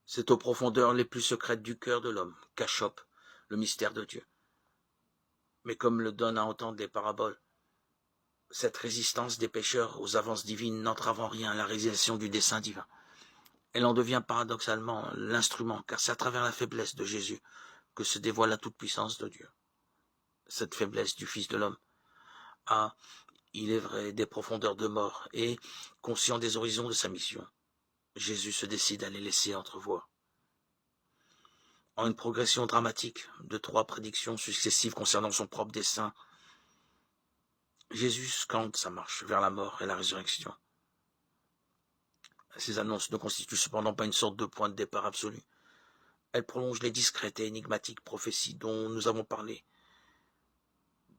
C'est aux profondeurs les plus secrètes du cœur de l'homme qu'achoppe le mystère de Dieu. Mais comme le donnent à entendre les paraboles, cette résistance des pécheurs aux avances divines n'entrave en rien la réalisation du dessein divin. Elle en devient paradoxalement l'instrument, car c'est à travers la faiblesse de Jésus que se dévoile la toute-puissance de Dieu. Cette faiblesse du Fils de l'homme a, il est vrai, des profondeurs de mort, et, conscient des horizons de sa mission, Jésus se décide à les laisser entrevoir. En une progression dramatique de 3 prédictions successives concernant son propre dessein, Jésus scande sa marche vers la mort et la résurrection. Ces annonces ne constituent cependant pas une sorte de point de départ absolu. Elles prolongent les discrètes et énigmatiques prophéties dont nous avons parlé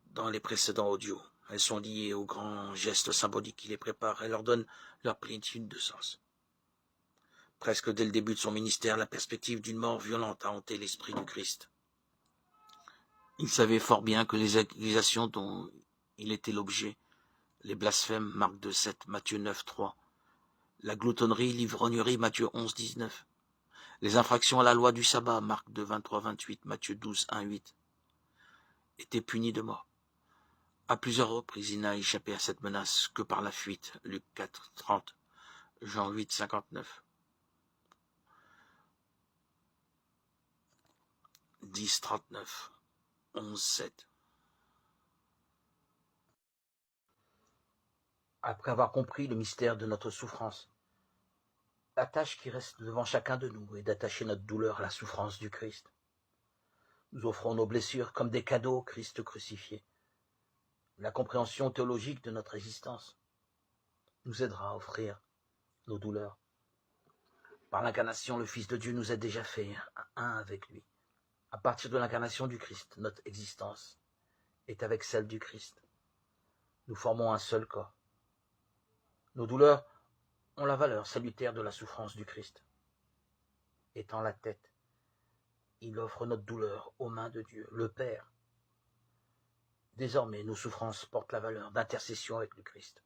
dans les précédents audios. Elles sont liées aux grands gestes symboliques qui les préparent et leur donnent leur plénitude de sens. Presque dès le début de son ministère, la perspective d'une mort violente a hanté l'esprit du Christ. Il savait fort bien que les accusations dont il était l'objet, les blasphèmes, Marc 2,7, Matthieu 9,3, la gloutonnerie, l'ivrognerie, Matthieu 11,19, les infractions à la loi du sabbat, Marc 2, 23-28, Matthieu 12, 1-8, étaient punies de mort. À plusieurs reprises, il n'a échappé à cette menace que par la fuite, Luc 4, 30, Jean 8, 59, 10, 39, 11, 7. Après avoir compris le mystère de notre souffrance, la tâche qui reste devant chacun de nous est d'attacher notre douleur à la souffrance du Christ. Nous offrons nos blessures comme des cadeaux au Christ crucifié. La compréhension théologique de notre existence nous aidera à offrir nos douleurs. Par l'incarnation, le Fils de Dieu nous a déjà fait un avec lui. À partir de l'incarnation du Christ, notre existence est avec celle du Christ. Nous formons un seul corps. Nos douleurs ont la valeur salutaire de la souffrance du Christ. Étant la tête, il offre notre douleur aux mains de Dieu, le Père. Désormais, nos souffrances portent la valeur d'intercession avec le Christ.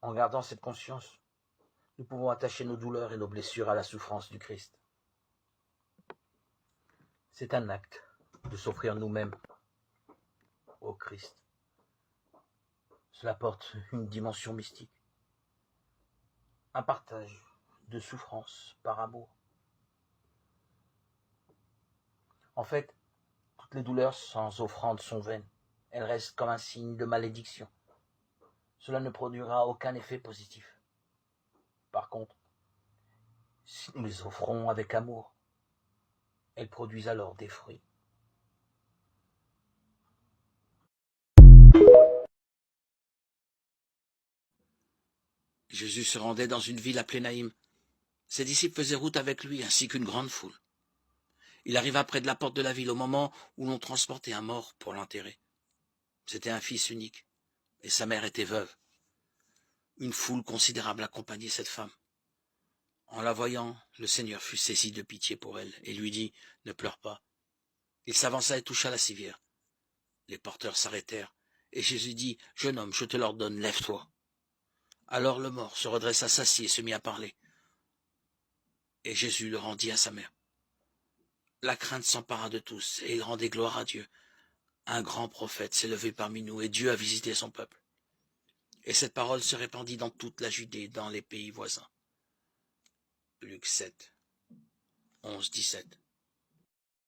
En gardant cette conscience, nous pouvons attacher nos douleurs et nos blessures à la souffrance du Christ. C'est un acte de s'offrir nous-mêmes au Christ. Cela porte une dimension mystique, un partage de souffrance par amour. En fait, toutes les douleurs sans offrande sont vaines. Elles restent comme un signe de malédiction. Cela ne produira aucun effet positif. Par contre, si nous les offrons avec amour, elles produisent alors des fruits. Jésus se rendait dans une ville appelée Naïm. Ses disciples faisaient route avec lui, ainsi qu'une grande foule. Il arriva près de la porte de la ville au moment où l'on transportait un mort pour l'enterrer. C'était un fils unique, et sa mère était veuve. Une foule considérable accompagnait cette femme. En la voyant, le Seigneur fut saisi de pitié pour elle, et lui dit « Ne pleure pas ». Il s'avança et toucha la civière. Les porteurs s'arrêtèrent, et Jésus dit « Jeune homme, je te l'ordonne, lève-toi ». Alors le mort se redressa, s'assit et se mit à parler. Et Jésus le rendit à sa mère. La crainte s'empara de tous, et ils rendaient gloire à Dieu. Un grand prophète s'est levé parmi nous, et Dieu a visité son peuple. Et cette parole se répandit dans toute la Judée, dans les pays voisins. Luc 7, 11, 17.